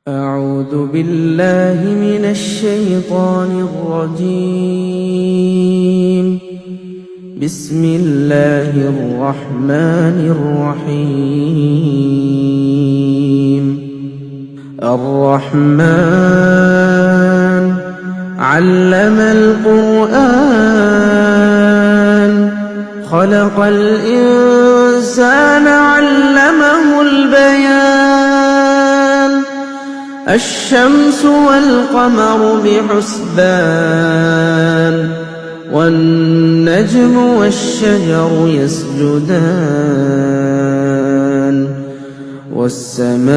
أعوذ بالله من الشيطان الرجيم. بسم الله الرحمن الرحيم. الرحمن علم القرآن خلق الإنسان علمه البيان. الشمس والقمر بحسبان والنجم والشجر يسجدان. والسماء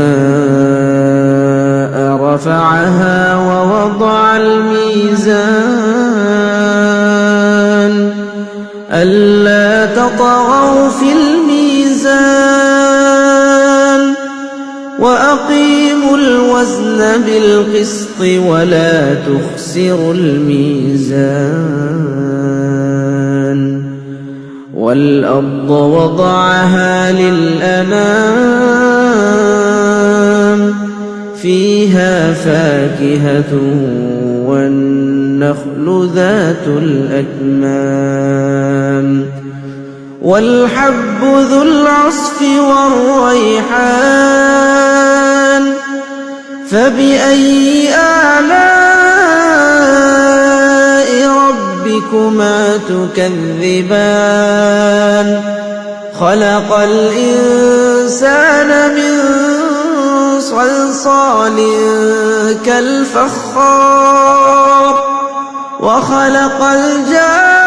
رفعها ووضع الميزان ألا تطغوا في الميزان وأقيموا الوزن بالقسط ولا تخسروا الميزان. والأرض وضعها للأنام فيها فاكهة والنخل ذات الأكمام والحب ذو العصف والريحان. فبأي آلاء ربكما تكذبان. خلق الإنسان من صلصال كالفخار وخلق الجان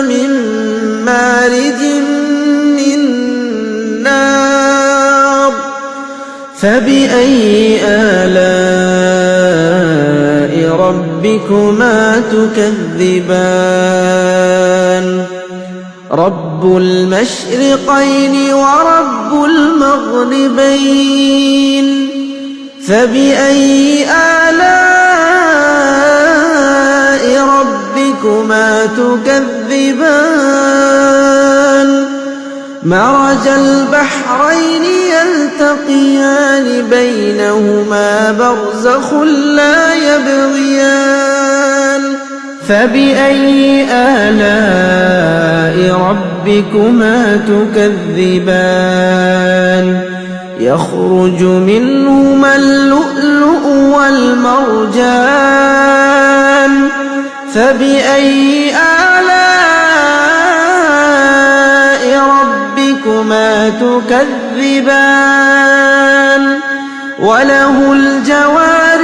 من مارج من نار. فبأي آلاء ربكما تكذبان. رب المشرقين ورب المغربين. فبأي آلاء ربكما تكذبان. مرج البحرين يلتقيان بينهما برزخ لا يبغيان. فبأي آلاء ربكما تكذبان. يخرج منهما اللؤلؤ والمرجان. فبأي آلاء ربكما تكذبان. وله الجوار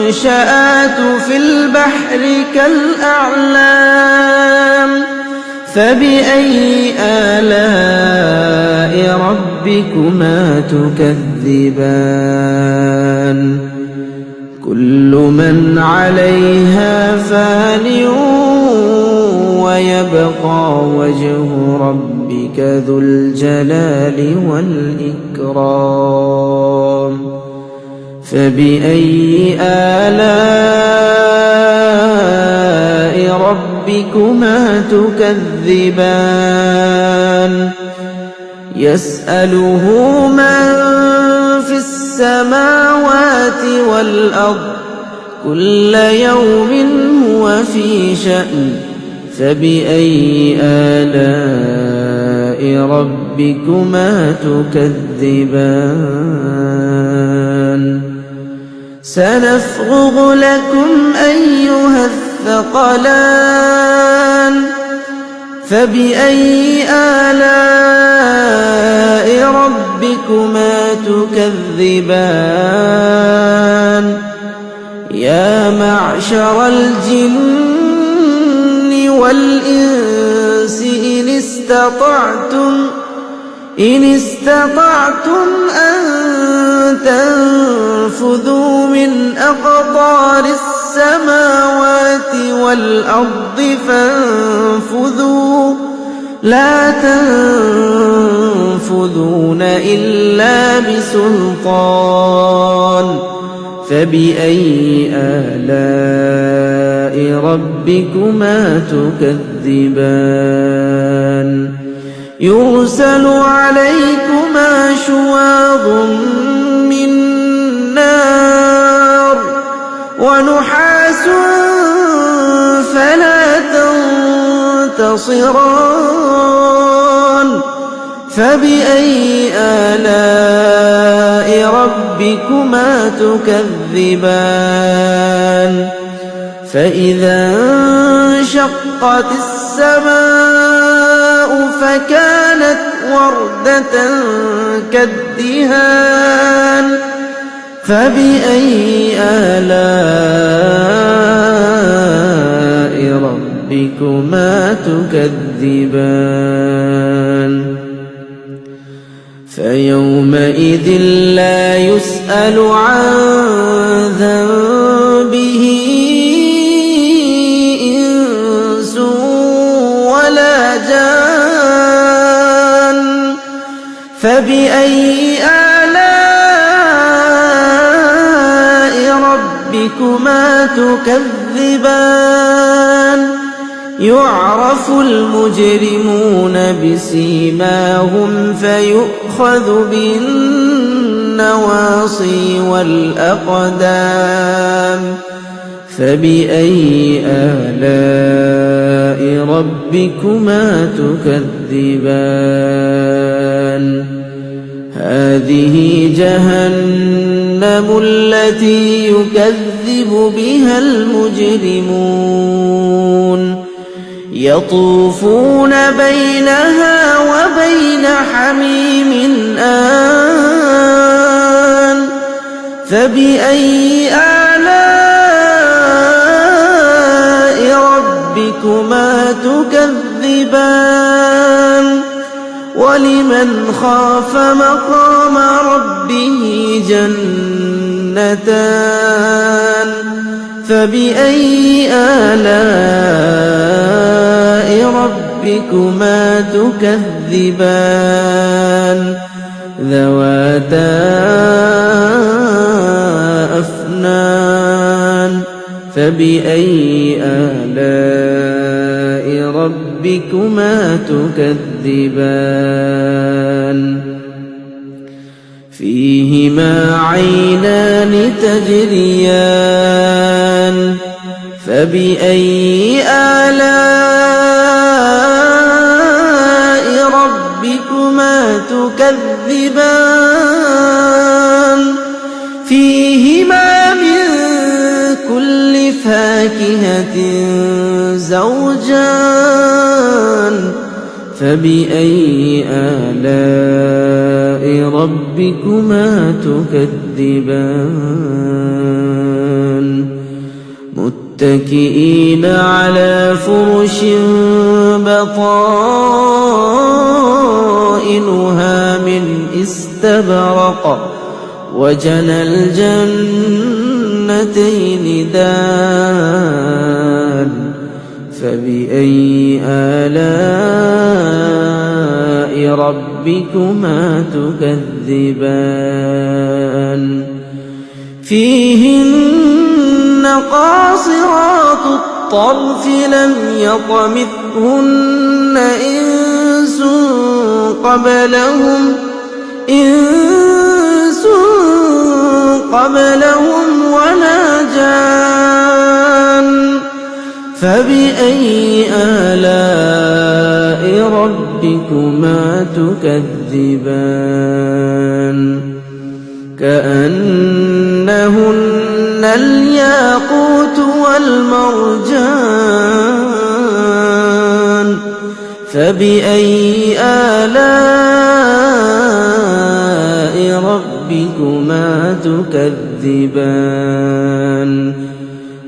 المنشآت في البحر كالأعلام. فبأي آلاء ربكما تكذبان. كل من عليها فان ويبقى وجه ربك ذو الجلال والإكرام. فبأي آلاء ربكما تكذبان. يسأله من في السماوات والأرض كل يوم هو في شأن. فبأي آلاء ربكما تكذبان. سنفرغ لكم أيها الثقلان. فبأي آلاء ربكما تكذبان. يا معشر الجن والإنس إن استطعتم أن تنفذوا من أقطار السماوات والأرض فانفذوا لا تنفذون إلا بسلطان. فبأي آلاء ربكما تكذبان. يرسل عليكما شواظ من نار ونحاس فلا تنتصران فبأي آلاء ربكما تكذبان فإذا انشقت السماء فكانت وردة كالدهان فبأي آلاء ربكما تكذبان فيومئذ لا يسأل عن ذنبه إنس ولا جان فبأي آلاء ربكما تكذبان يعرف المجرمون بسيماهم فيؤخذ بالنواصي والأقدام فبأي آلاء ربكما تكذبان هذه جهنم التي يكذب بها المجرمون يطوفون بينها وبين حميم آن فبأي آلاء ربكما تكذبان ولمن خاف مقام ربه جنتان فبأي آلاء ربكما تكذبان ذواتا أفنان فبأي آلاء ربكما تكذبان فيهما عينان تجريان فبأي آلاء ربكما تكذبان فيهما من كل فاكهة زوجان فبأي آلاء ربكما تكذبان متكئين على فرش بطائنها من استبرق وجنى الجنتين دان فبأي آلاء ربكما تكذبان فيهن قاصرات الطرف لم يطمثهن إنس قبلهم ولا جان فبأي آلاء ربكما تكذبان كأنهن الياقوت والمرجان فبأي آلاء ربكما تكذبان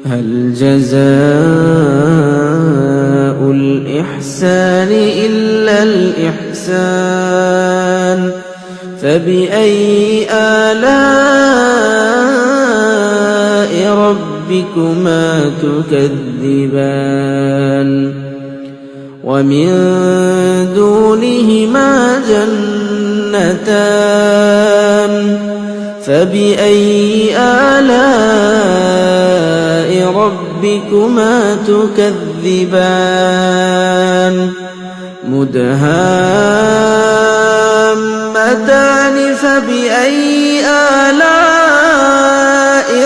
هل جزاء الإحسان إلا الإحسان فبأي آلاء ربكما تكذبان ومن دونهما جنتان فبأي آلاء ربكما تكذبان مدهامتان نعمتان فبأي آلاء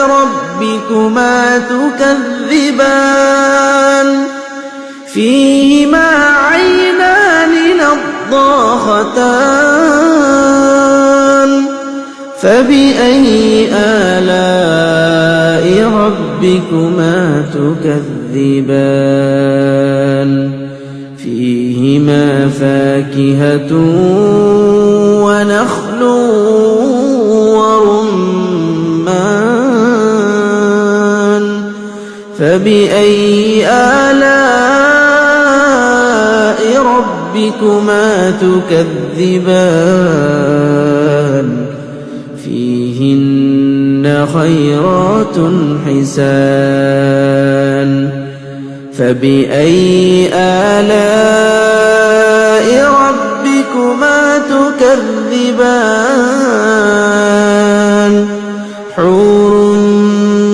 ربكما تكذبان فيهما عينان نضاختان فبأي آلاء ربكما تكذبان فيهما فاكهة ونخل ورمان فبأي آلاء ربكما تكذبان فيهن خيرات حسان فبأي آلاء ربكما تكذبان حور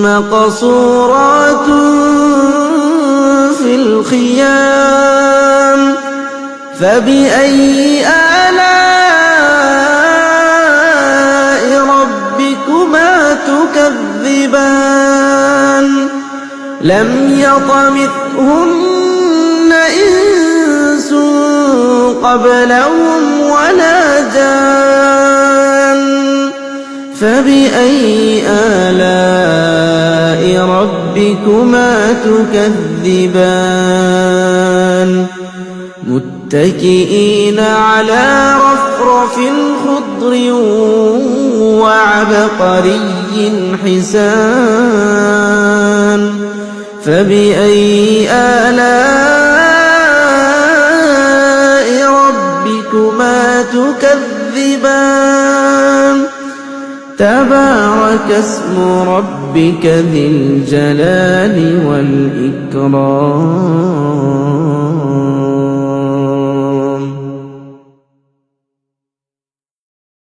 مقصورات في الخيام فبأي آلاء ربكما تكذبان لم يطمثهن إنس قبلهم ولا جان فبأي آلاء ربكما تكذبان متكئين على رفرف خضر وعبقري حسان فبأي آلاء ربكما تكذبان تبارك اسم ربك ذي الجلال والإكرام